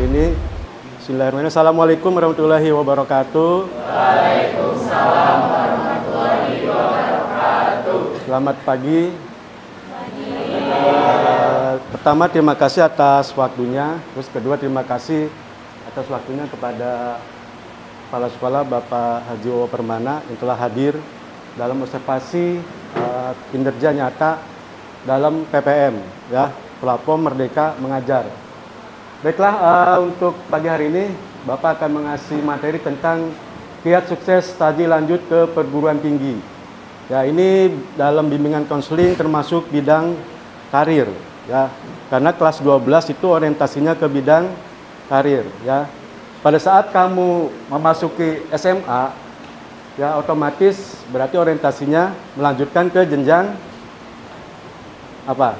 hari ini. Bismillahirrahmanirrahim. Assalamualaikum warahmatullahi wabarakatuh. Waalaikumsalam warahmatullahi wabarakatuh. Selamat pagi. Pertama, terima kasih atas waktunya. Terus kedua, terima kasih atas waktunya kepada Kepala Sekolah Bapak Haji Wawo Permana yang telah hadir dalam observasi kinerja nyata dalam PPM, ya, Platform Merdeka Mengajar. Baiklah, untuk pagi hari ini Bapak akan mengasih materi tentang kiat sukses studi lanjut ke perguruan tinggi. Ya, ini dalam bimbingan konseling termasuk bidang karir, ya. Karena kelas 12 itu orientasinya ke bidang karir, ya. Pada saat kamu memasuki SMA, ya otomatis berarti orientasinya melanjutkan ke jenjang apa?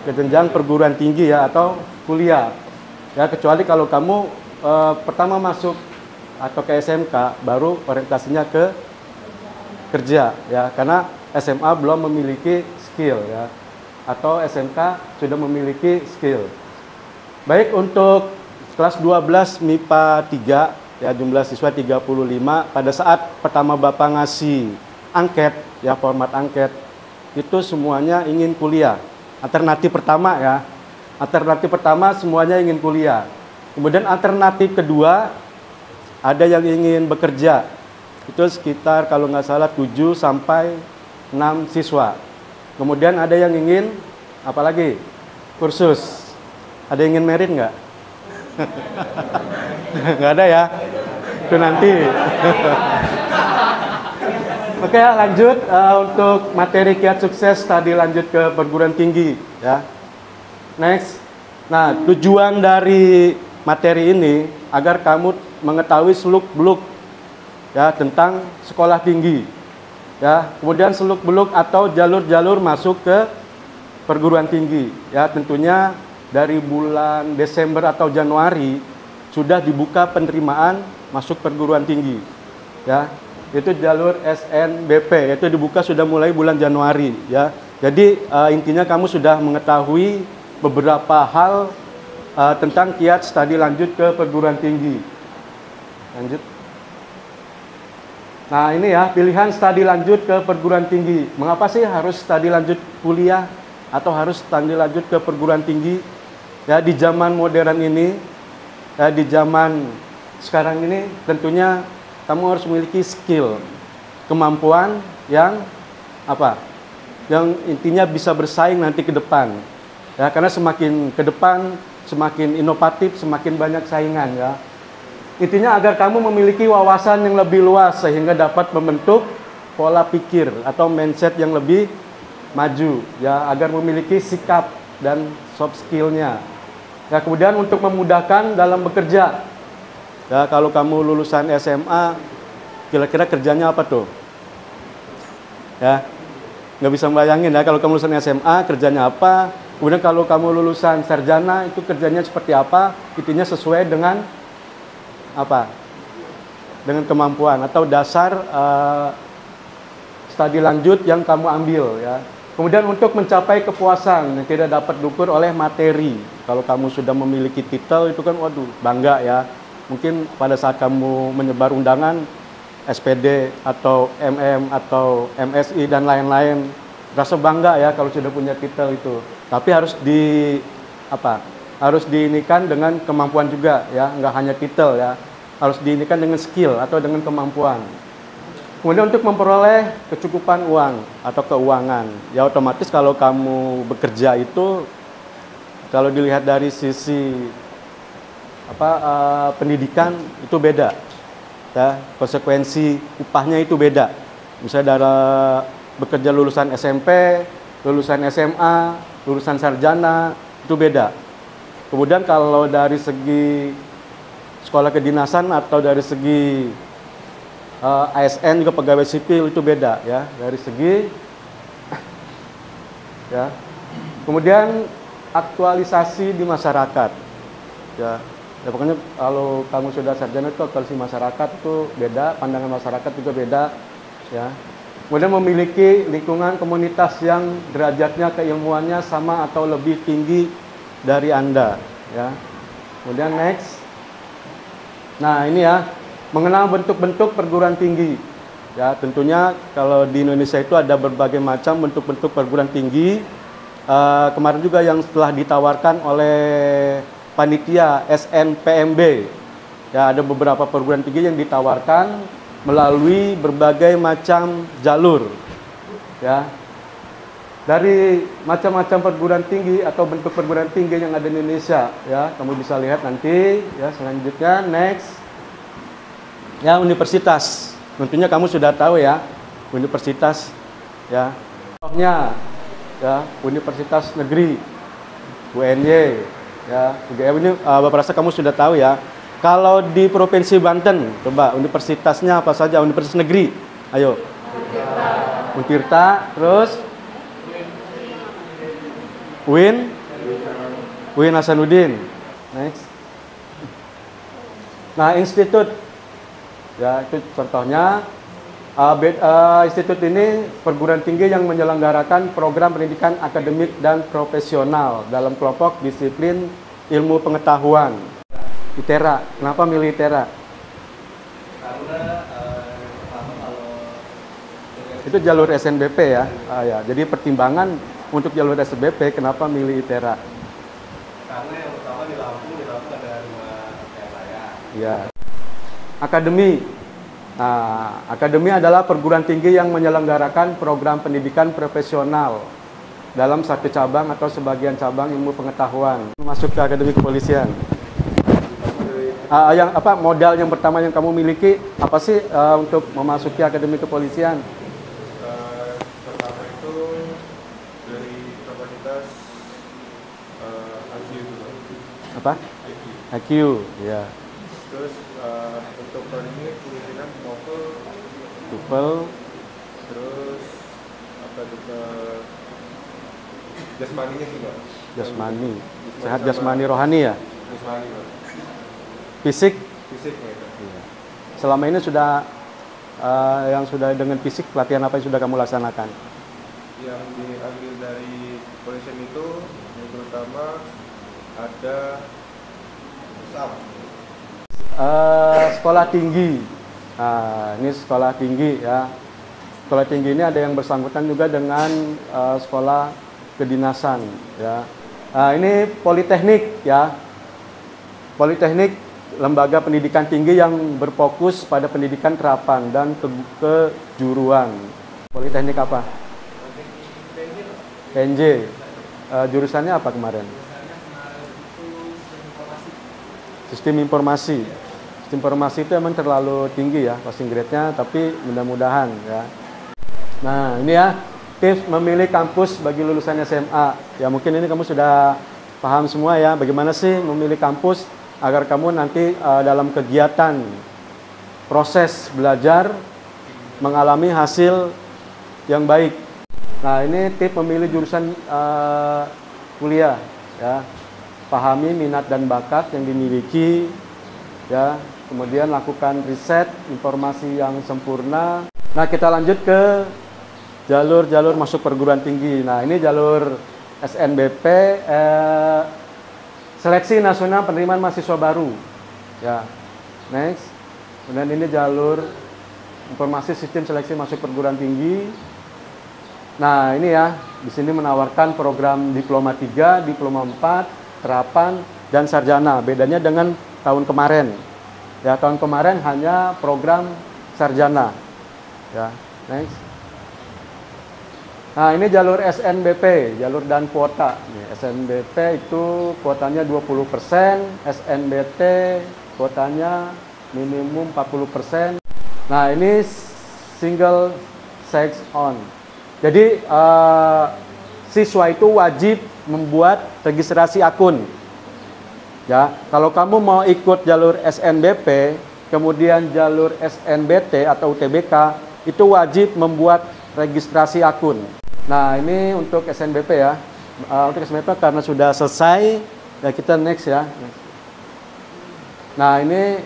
Ke jenjang perguruan tinggi, ya, atau kuliah. Ya, kecuali kalau kamu pertama masuk atau ke SMK baru orientasinya ke kerja, ya, karena SMA belum memiliki skill, ya, atau SMK sudah memiliki skill. Baik, untuk kelas 12 MIPA 3, ya, jumlah siswa 35. Pada saat pertama Bapak ngasih angket, ya, format angket, itu semuanya ingin kuliah. Alternatif pertama, ya. Alternatif pertama semuanya ingin kuliah. Kemudian alternatif kedua ada yang ingin bekerja. Itu sekitar kalau nggak salah 7 sampai 6 siswa. Kemudian ada yang ingin apa lagi? Kursus. Ada yang ingin merit nggak? Nggak ada, ya. Itu nanti. Oke, lanjut untuk materi kiat sukses studi lanjut ke perguruan tinggi, ya. Next. Nah, tujuan dari materi ini agar kamu mengetahui seluk-beluk, ya, tentang sekolah tinggi, ya. Kemudian seluk-beluk atau jalur-jalur masuk ke perguruan tinggi, ya. Tentunya dari bulan Desember atau Januari sudah dibuka penerimaan masuk perguruan tinggi, ya. Itu jalur SNBP, itu dibuka sudah mulai bulan Januari, ya. Jadi intinya kamu sudah mengetahui beberapa hal tentang kiat studi lanjut ke perguruan tinggi. Lanjut. Nah, ini, ya, pilihan studi lanjut ke perguruan tinggi. Mengapa sih harus studi lanjut kuliah atau harus studi lanjut ke perguruan tinggi? Ya, di zaman modern ini, ya, di zaman sekarang ini tentunya kamu harus memiliki skill, kemampuan yang apa? Yang intinya bisa bersaing nanti ke depan. Ya, karena semakin ke depan, semakin inovatif, semakin banyak saingan, ya. Intinya agar kamu memiliki wawasan yang lebih luas sehingga dapat membentuk pola pikir atau mindset yang lebih maju, ya, agar memiliki sikap dan soft skill-nya. Ya, kemudian untuk memudahkan dalam bekerja. Ya, kalau kamu lulusan SMA, kira-kira kerjanya apa tuh? Ya, nggak bisa membayangin, ya, kalau kamu lulusan SMA kerjanya apa. Kemudian kalau kamu lulusan sarjana itu kerjanya seperti apa? Intinya sesuai dengan apa? Dengan kemampuan atau dasar studi lanjut yang kamu ambil, ya. Kemudian untuk mencapai kepuasan yang tidak dapat diukur oleh materi. Kalau kamu sudah memiliki titel itu kan, waduh, bangga, ya. Mungkin pada saat kamu menyebar undangan SPD atau MM atau MSI dan lain-lain, rasa bangga, ya, kalau sudah punya titel itu. Tapi harus harus diinikan dengan kemampuan juga, ya, nggak hanya titel, ya. Harus diinikan dengan skill atau dengan kemampuan. Kemudian untuk memperoleh kecukupan uang atau keuangan, ya, otomatis kalau kamu bekerja itu, kalau dilihat dari sisi pendidikan itu beda, ya, konsekuensi upahnya itu beda. Misalnya dari bekerja lulusan SMP, lulusan SMA, lulusan sarjana itu beda. Kemudian kalau dari segi sekolah kedinasan atau dari segi ASN juga pegawai sipil itu beda, ya, dari segi, ya. Kemudian aktualisasi di masyarakat, ya. Ya, pokoknya kalau kamu sudah sarjana itu aktualisasi masyarakat itu beda, pandangan masyarakat juga beda, ya. Kemudian memiliki lingkungan komunitas yang derajatnya keilmuannya sama atau lebih tinggi dari Anda, ya. Kemudian next. Nah, ini ya, mengenal bentuk-bentuk perguruan tinggi. Ya, tentunya kalau di Indonesia itu ada berbagai macam bentuk-bentuk perguruan tinggi. Kemarin juga yang setelah ditawarkan oleh panitia SNPMB. Ya, ada beberapa perguruan tinggi yang ditawarkan melalui berbagai macam jalur. Ya. Dari macam-macam perguruan tinggi atau bentuk perguruan tinggi yang ada di Indonesia, ya, kamu bisa lihat nanti. Ya, selanjutnya next. Ya, universitas. Tentunya kamu sudah tahu ya, universitas. Ya, contohnya, ya, Universitas Negeri, UNY, ya, UGM ini Bapak rasa kamu sudah tahu ya. Kalau di Provinsi Banten, coba universitasnya apa saja? Universitas Negeri, ayo. Untirta, terus UIN Hasanuddin. Next. Nah, institut. Ya, itu contohnya. Institut ini perguruan tinggi yang menyelenggarakan program pendidikan akademik dan profesional dalam kelompok disiplin ilmu pengetahuan. ITERA. Kenapa milih ITERA? Karena pertama kalau Itu jalur SNBP ya. Ya. Jadi pertimbangan untuk jalur SNBP, kenapa milih ITERA? karena yang pertama di Lampung ada 2 daerah ya. Ya. Akademi. Nah, akademi adalah perguruan tinggi yang menyelenggarakan program pendidikan profesional dalam satu cabang atau sebagian cabang ilmu pengetahuan. Masuk ke akademi kepolisian. Yang apa modal yang pertama yang kamu miliki apa sih untuk memasuki akademi kepolisian? Pertama itu dari kapasitas IQ dulu. Apa? IQ, ya. Terus untuk ini kemungkinan TOEFL, terus apa juga jasmaninya sih Pak. jasmani, sehat jasmani rohani ya. Jasmani Pak. Fisik. Fisiknya itu. Iya. Selama ini sudah yang sudah dengan fisik pelatihan apa yang sudah kamu laksanakan? Yang diambil dari kepolisian itu yang terutama ada SAP. Sekolah tinggi. Nah, ini sekolah tinggi ya. Sekolah tinggi ini ada yang bersangkutan juga dengan sekolah kedinasan ya. Nah, ini politeknik ya. Politeknik lembaga pendidikan tinggi yang berfokus pada pendidikan terapan dan kejuruan. Politeknik apa? PNJ. Jurusannya apa kemarin? Sistem informasi. Sistem informasi itu emang terlalu tinggi ya passing grade-nya, tapi mudah-mudahan ya. Nah, ini ya tips memilih kampus bagi lulusan SMA. Ya mungkin ini kamu sudah paham semua ya, bagaimana sih memilih kampus agar kamu nanti dalam kegiatan proses belajar mengalami hasil yang baik. Nah, ini tips memilih jurusan kuliah ya. Pahami minat dan bakat yang dimiliki ya. Kemudian lakukan riset informasi yang sempurna. Nah, kita lanjut ke jalur-jalur masuk perguruan tinggi. Nah, ini jalur SNBP, seleksi nasional penerimaan mahasiswa baru. Ya, next. Kemudian ini jalur informasi sistem seleksi masuk perguruan tinggi. Nah, ini ya, di sini menawarkan program diploma 3, diploma 4, terapan dan sarjana. Bedanya dengan tahun kemarin. Ya, tahun kemarin hanya program sarjana. Ya, next. Nah, ini jalur SNBP, jalur dan kuota. SNBP itu kuotanya 20%, SNBT kuotanya minimum 40%. Nah, ini single sex on. Jadi siswa itu wajib membuat registrasi akun. Ya, kalau kamu mau ikut jalur SNBP, kemudian jalur SNBT atau UTBK, itu wajib membuat registrasi akun. Nah, ini untuk SNBP ya. Untuk SNBP karena sudah selesai, ya kita next ya. Nah, ini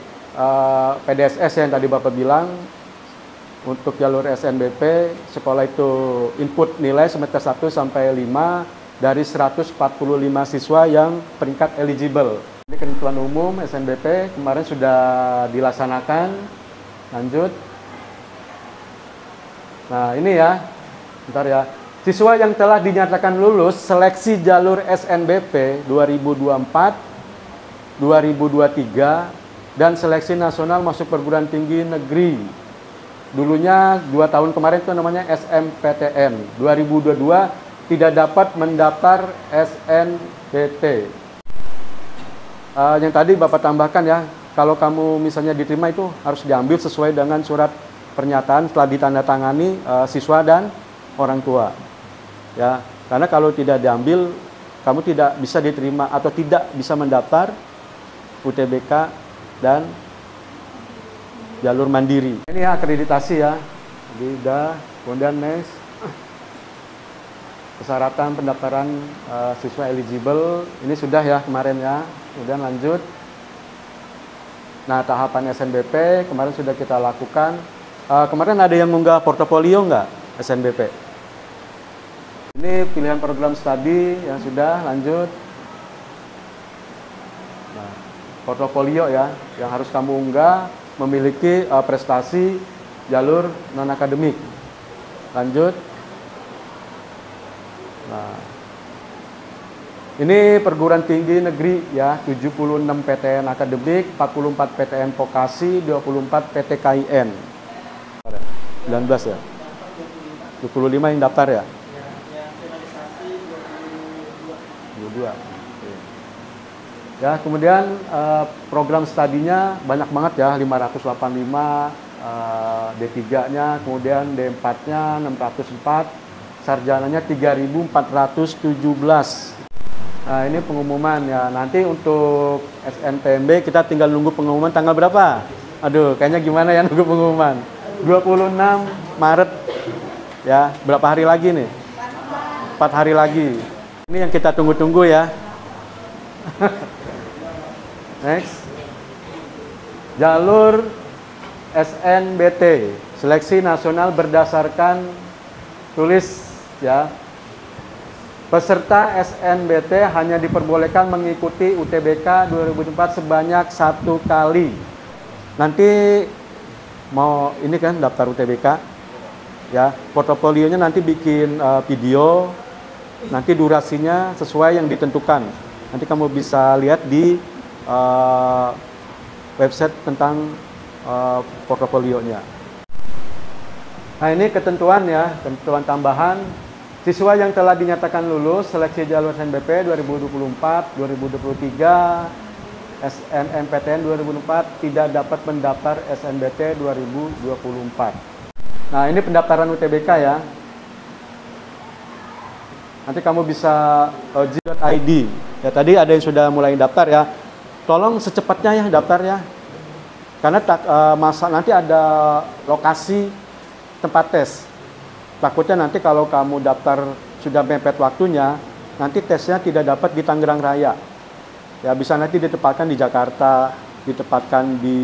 PDSS yang tadi Bapak bilang. Untuk jalur SNBP, sekolah itu input nilai semester 1 sampai 5 dari 145 siswa yang peringkat eligible. Ini ketentuan umum SNBP kemarin sudah dilaksanakan. Lanjut. Nah ini ya, bentar ya. Siswa yang telah dinyatakan lulus seleksi jalur SNBP 2024, 2023, dan seleksi nasional masuk perguruan tinggi negeri. Dulunya 2 tahun kemarin itu namanya SMPTN. 2022 tidak dapat mendaftar SNBT. Yang tadi Bapak tambahkan ya, kalau kamu misalnya diterima itu harus diambil sesuai dengan surat pernyataan setelah ditandatangani siswa dan orang tua. Ya, karena kalau tidak diambil, kamu tidak bisa diterima atau tidak bisa mendaftar UTBK dan jalur mandiri. Ini ya akreditasi ya. Jadi udah, kemudian next. Persyaratan pendaftaran siswa eligible, ini sudah ya kemarin ya. Kemudian lanjut. Nah, tahapan SNBP kemarin sudah kita lakukan. Kemarin ada yang mengunggah portofolio nggak SNBP? Ini pilihan program studi yang sudah lanjut. Nah, portofolio ya, yang harus kamu unggah memiliki prestasi jalur non-akademik. Lanjut. Nah, ini perguruan tinggi negeri ya, 76 PTN akademik, 44 PTN vokasi, 24 PTKIN. 19 ya? 25 yang daftar ya? Yang finalisasi 22. Ya, kemudian program studinya banyak banget ya, 585, D3-nya, kemudian D4-nya 604, sarjananya 3.417. Nah, ini pengumuman ya. Nanti untuk SNPMB kita tinggal nunggu pengumuman tanggal berapa? Aduh, kayaknya gimana ya nunggu pengumuman? 26 Maret. Ya, berapa hari lagi nih? 4 hari lagi. Ini yang kita tunggu-tunggu ya. Next. Jalur SNBT, seleksi nasional berdasarkan tulis ya. Peserta SNBT hanya diperbolehkan mengikuti UTBK 2004 sebanyak 1 kali. Nanti mau ini kan daftar UTBK ya, portofolionya nanti bikin video, nanti durasinya sesuai yang ditentukan. Nanti kamu bisa lihat di website tentang portofolionya. Nah, ini ketentuan ya, ketentuan tambahan. Siswa yang telah dinyatakan lulus seleksi jalur SNBP 2024, 2023, SNMPTN 2004 tidak dapat mendaftar SNBT 2024. Nah, ini pendaftaran UTBK ya. Nanti kamu bisa uji.id. Ya, tadi ada yang sudah mulai daftar ya. Tolong secepatnya ya daftar ya. Karena nanti ada lokasi tempat tes. Takutnya nanti kalau kamu daftar sudah mepet waktunya, nanti tesnya tidak dapat di Tangerang Raya. Ya, bisa nanti ditempatkan di Jakarta, ditempatkan di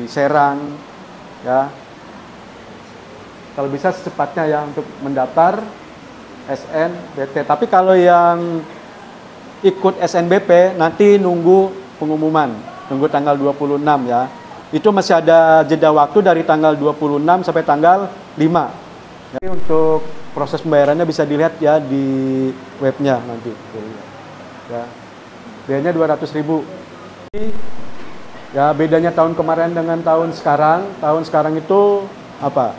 Serang, ya. Kalau bisa secepatnya ya untuk mendaftar SNBT. Tapi kalau yang ikut SNBP nanti nunggu pengumuman, nunggu tanggal 26 ya. Itu masih ada jeda waktu dari tanggal 26 sampai tanggal 5. Jadi untuk proses pembayarannya bisa dilihat ya di webnya nanti. Ya, biayanya 200.000. Ya, bedanya tahun kemarin dengan tahun sekarang. Tahun sekarang itu apa?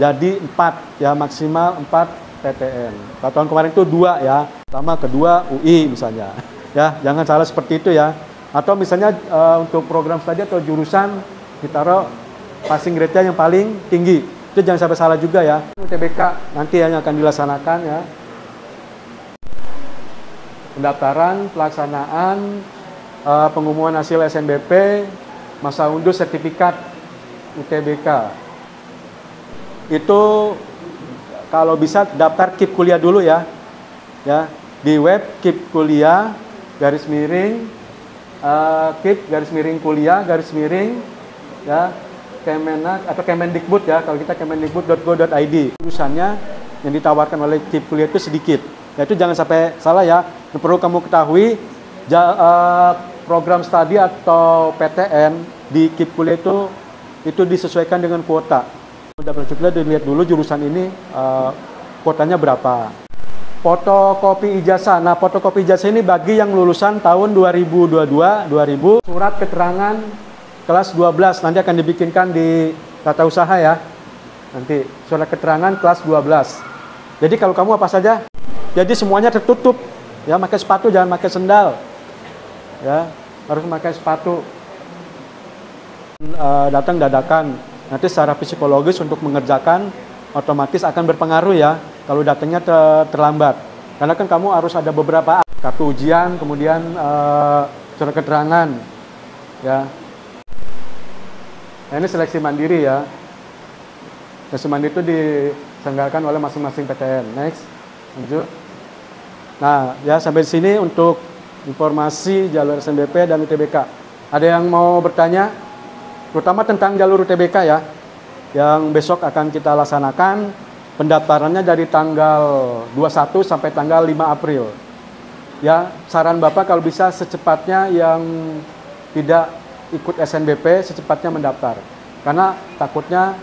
Jadi 4 ya, maksimal 4 PTN. Kalau tahun kemarin itu 2 ya. Pertama, kedua UI misalnya. Ya, jangan salah seperti itu ya. Atau misalnya untuk program studi atau jurusan ditaruh passing grade-nya yang paling tinggi. Itu jangan sampai salah juga ya. UTBK nanti yang akan dilaksanakan ya. Pendaftaran, pelaksanaan, pengumuman hasil SNBP, masa unduh sertifikat UTBK. Itu kalau bisa daftar KIP kuliah dulu ya. Ya, di web KIP kuliah _KIP kuliah ya. Kemenak atau Kemendikbud ya, kalau kita kemendikbud.go.id. Jurusannya yang ditawarkan oleh KIP kuliah itu sedikit. Ya, itu jangan sampai salah ya. Yang perlu kamu ketahui, program studi atau PTN di KIP kuliah itu disesuaikan dengan kuota. Udah kita dilihat dulu jurusan ini kuotanya berapa. Fotokopi ijazah. Nah, fotokopi ijazah ini bagi yang lulusan tahun 2022, surat keterangan kelas 12 nanti akan dibikinkan di tata usaha ya. Nanti surat keterangan kelas 12. Jadi kalau kamu apa saja? Jadi semuanya tertutup. Ya, pakai sepatu, jangan pakai sendal. Ya, harus pakai sepatu. Datang dadakan. Nanti secara psikologis untuk mengerjakan otomatis akan berpengaruh ya. Kalau datangnya terlambat. Karena kan kamu harus ada beberapa kartu ujian, kemudian surat keterangan. Ya. Nah, ini seleksi mandiri ya. Seleksi mandiri itu diselenggarakan oleh masing-masing PTN. Next. Lanjut. Nah, ya sampai di sini untuk informasi jalur SNBP dan UTBK. Ada yang mau bertanya? Terutama tentang jalur UTBK ya. Yang besok akan kita laksanakan. Pendaftarannya dari tanggal 21 sampai tanggal 5 April. Ya, saran Bapak kalau bisa secepatnya yang tidak ikut SNBP secepatnya mendaftar. Karena takutnya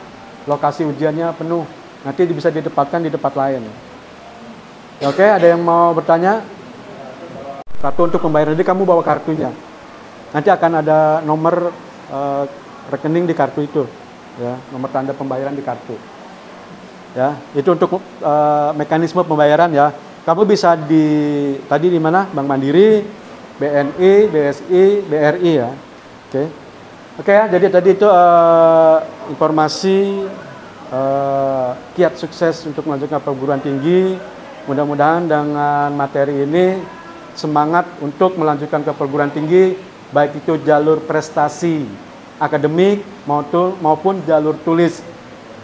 lokasi ujiannya penuh. Nanti bisa ditempatkan di tempat lain. Ya, oke, ada yang mau bertanya? Kartu untuk pembayaran, jadi kamu bawa kartunya. Nanti akan ada nomor rekening di kartu itu. Ya, nomor tanda pembayaran di kartu. Ya, itu untuk mekanisme pembayaran ya. Kamu bisa tadi di mana? Bank Mandiri, BNI, BSI, BRI ya. Oke. Oke ya, jadi tadi itu informasi kiat sukses untuk melanjutkan perguruan tinggi. Mudah-mudahan dengan materi ini semangat untuk melanjutkan ke perguruan tinggi, baik itu jalur prestasi akademik maupun jalur tulis.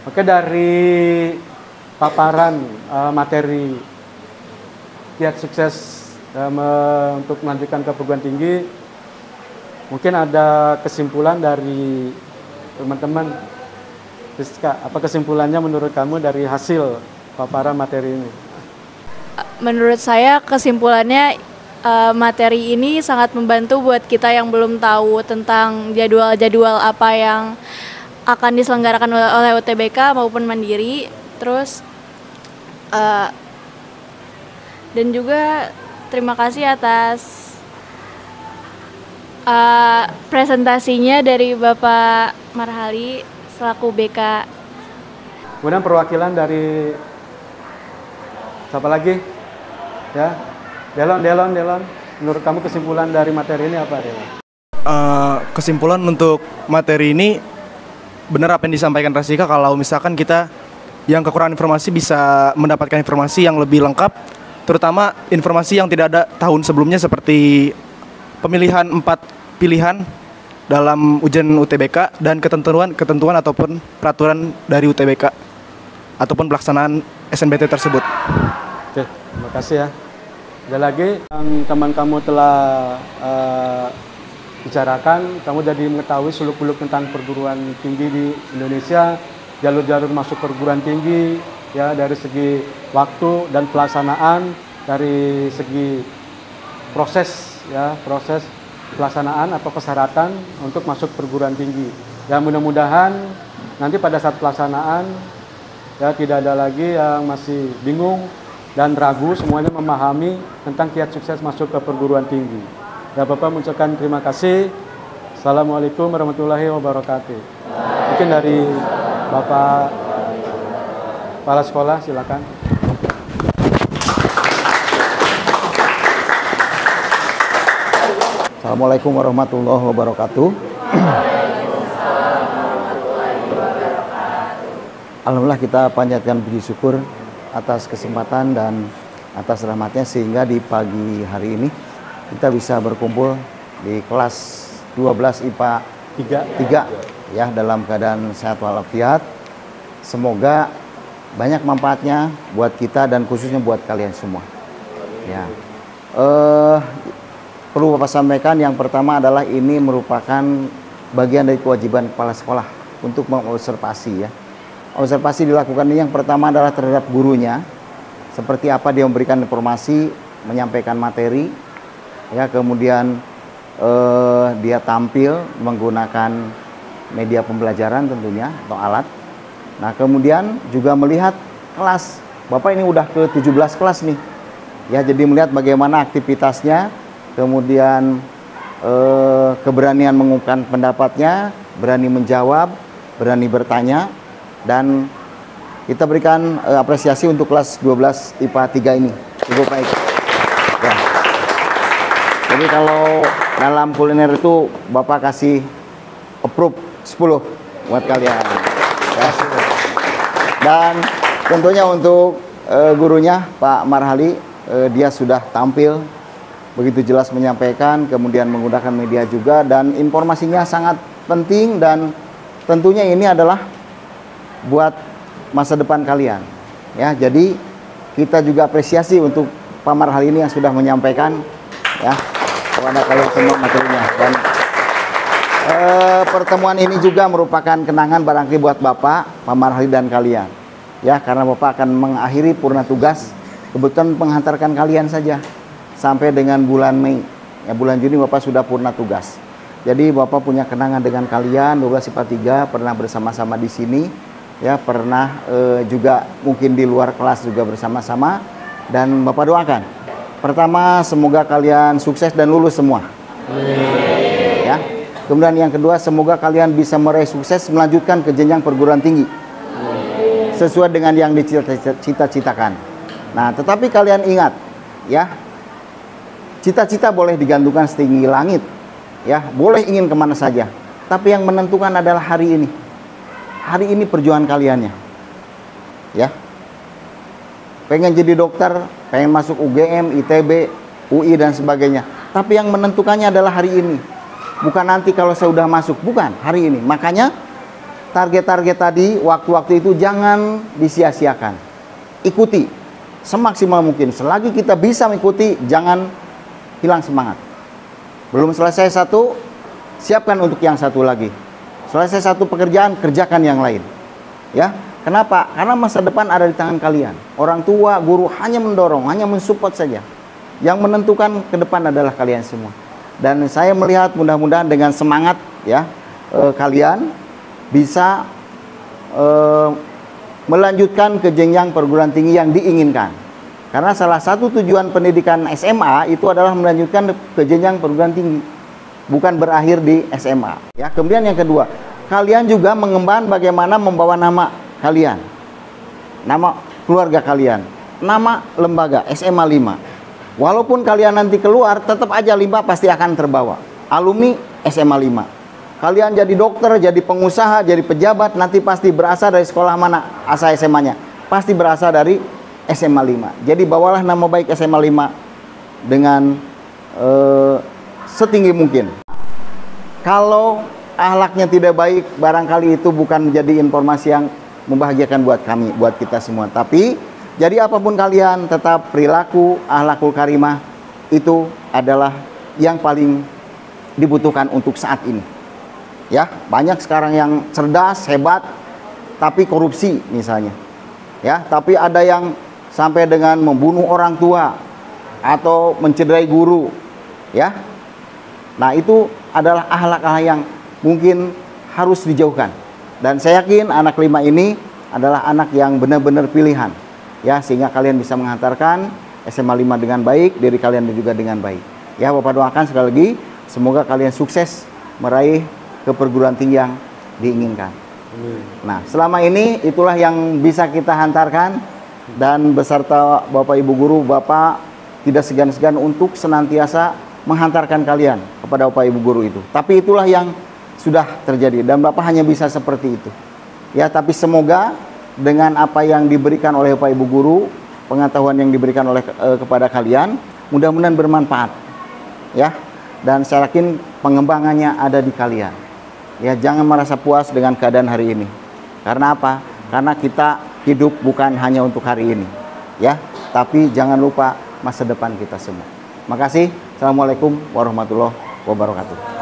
Oke, dari paparan materi kiat sukses untuk melanjutkan ke perguruan tinggi, mungkin ada kesimpulan dari teman-teman. Rizka, apa kesimpulannya menurut kamu dari hasil paparan materi ini? Menurut saya kesimpulannya materi ini sangat membantu buat kita yang belum tahu tentang jadwal-jadwal apa yang akan diselenggarakan oleh UTBK maupun Mandiri. Terus dan juga terima kasih atas presentasinya dari Bapak Marhali selaku BK. Kemudian perwakilan dari siapa lagi? Ya, Delon. Menurut kamu kesimpulan dari materi ini apa, Delon? Kesimpulan untuk materi ini benar apa yang disampaikan Rasika, kalau misalkan kita yang kekurangan informasi bisa mendapatkan informasi yang lebih lengkap, terutama informasi yang tidak ada tahun sebelumnya seperti pemilihan 4 pilihan dalam ujian UTBK dan ketentuan ataupun peraturan dari UTBK ataupun pelaksanaan SNBT tersebut. Oke, terima kasih ya. Ada lagi yang teman kamu telah bicarakan, kamu jadi mengetahui seluk-beluk tentang perguruan tinggi di Indonesia, jalur-jalur masuk perguruan tinggi, ya dari segi waktu dan pelaksanaan, dari segi proses pelaksanaan atau persyaratan untuk masuk perguruan tinggi. Ya mudah-mudahan nanti pada saat pelaksanaan ya tidak ada lagi yang masih bingung dan ragu, semuanya memahami tentang kiat sukses masuk ke perguruan tinggi. Ya Bapak mengucapkan terima kasih. Assalamualaikum warahmatullahi wabarakatuh. Mungkin dari Bapak Kepala Sekolah silakan. Assalamualaikum warahmatullahi wabarakatuh. Alhamdulillah kita panjatkan puji syukur atas kesempatan dan atas rahmatnya sehingga di pagi hari ini kita bisa berkumpul di kelas 12 IPA 3 ya dalam keadaan sehat walafiat. Semoga banyak manfaatnya buat kita dan khususnya buat kalian semua. Ya. Perlu Bapak sampaikan yang pertama adalah ini merupakan bagian dari kewajiban kepala sekolah untuk mengobservasi ya. Observasi dilakukan ini yang pertama adalah terhadap gurunya, seperti apa dia memberikan informasi, menyampaikan materi, ya, kemudian dia tampil menggunakan media pembelajaran tentunya atau alat. Nah, kemudian juga melihat kelas. Bapak ini udah ke 17 kelas nih. Ya, jadi melihat bagaimana aktivitasnya, kemudian keberanian mengungkapkan pendapatnya, berani menjawab, berani bertanya, dan kita berikan apresiasi untuk kelas 12 IPA 3 ini. Cukup baik. Ya. Jadi kalau dalam kuliner itu Bapak kasih approve 10 buat kalian. Ya. Dan tentunya untuk gurunya Pak Marhali, dia sudah tampil begitu jelas menyampaikan, kemudian menggunakan media juga, dan informasinya sangat penting, dan tentunya ini adalah buat masa depan kalian. Ya, jadi kita juga apresiasi untuk Pak Marhali ini yang sudah menyampaikan ya kepada kalian semua materinya. Dan pertemuan ini juga merupakan kenangan barangkali buat Bapak, Pak Marhali dan kalian. Ya, karena Bapak akan mengakhiri purna tugas, kebetulan menghantarkan kalian saja sampai dengan bulan Mei. Ya, bulan Juni Bapak sudah purna tugas. Jadi Bapak punya kenangan dengan kalian 12 IPA 3, pernah bersama-sama di sini. Ya, pernah juga mungkin di luar kelas juga bersama-sama, dan Bapak doakan pertama semoga kalian sukses dan lulus semua. Ya. Kemudian yang kedua, semoga kalian bisa meraih sukses melanjutkan ke jenjang perguruan tinggi sesuai dengan yang dicita-citakan. Nah, tetapi kalian ingat ya, cita-cita boleh digantungkan setinggi langit, ya, boleh ingin kemana saja, tapi yang menentukan adalah hari ini. Hari ini perjuangan kaliannya, ya. Pengen jadi dokter, pengen masuk UGM, ITB, UI dan sebagainya. Tapi yang menentukannya adalah hari ini, bukan nanti kalau saya udah masuk, bukan, hari ini. Makanya target-target tadi, waktu-waktu itu jangan disia-siakan. Ikuti semaksimal mungkin. Selagi kita bisa mengikuti, jangan hilang semangat. Belum selesai satu, siapkan untuk yang satu lagi. Selesai satu pekerjaan, kerjakan yang lain. Ya, kenapa? Karena masa depan ada di tangan kalian. Orang tua, guru hanya mendorong, hanya mensupport saja. Yang menentukan ke depan adalah kalian semua. Dan saya melihat mudah-mudahan dengan semangat ya, kalian bisa melanjutkan ke jenjang perguruan tinggi yang diinginkan. Karena salah satu tujuan pendidikan SMA itu adalah melanjutkan ke jenjang perguruan tinggi, bukan berakhir di SMA. Ya, kemudian yang kedua, kalian juga mengembangkan bagaimana membawa nama kalian, nama keluarga kalian, nama lembaga SMA 5. Walaupun kalian nanti keluar, tetap aja 5 pasti akan terbawa. Alumni SMA 5. Kalian jadi dokter, jadi pengusaha, jadi pejabat, nanti pasti berasal dari sekolah mana asal SMA-nya. Pasti berasal dari SMA 5. Jadi bawalah nama baik SMA 5 dengan setinggi mungkin. Kalau akhlaknya tidak baik, barangkali itu bukan menjadi informasi yang membahagiakan buat kami, buat kita semua. Tapi jadi apapun kalian, tetap perilaku akhlakul karimah itu adalah yang paling dibutuhkan untuk saat ini. Ya, banyak sekarang yang cerdas, hebat, tapi korupsi misalnya. Ya, tapi ada yang sampai dengan membunuh orang tua atau mencederai guru. Ya. Nah, itu adalah akhlak-akhlak yang mungkin harus dijauhkan. Dan saya yakin anak 5 ini adalah anak yang benar-benar pilihan. Ya, sehingga kalian bisa menghantarkan SMA 5 dengan baik, diri kalian juga dengan baik. Ya, Bapak doakan sekali lagi, semoga kalian sukses meraih ke perguruan tinggi yang diinginkan. Nah, selama ini itulah yang bisa kita hantarkan, dan beserta Bapak Ibu Guru, Bapak tidak segan-segan untuk senantiasa menghantarkan kalian kepada Bapak Ibu Guru itu. Tapi itulah yang sudah terjadi, dan Bapak hanya bisa seperti itu. Ya, tapi semoga dengan apa yang diberikan oleh Bapak Ibu Guru, pengetahuan yang diberikan oleh kepada kalian, mudah-mudahan bermanfaat. Ya, dan saya yakin pengembangannya ada di kalian. Ya, jangan merasa puas dengan keadaan hari ini. Karena apa? Karena kita hidup bukan hanya untuk hari ini. Ya, tapi jangan lupa masa depan kita semua. Makasih. Assalamualaikum warahmatullahi wabarakatuh.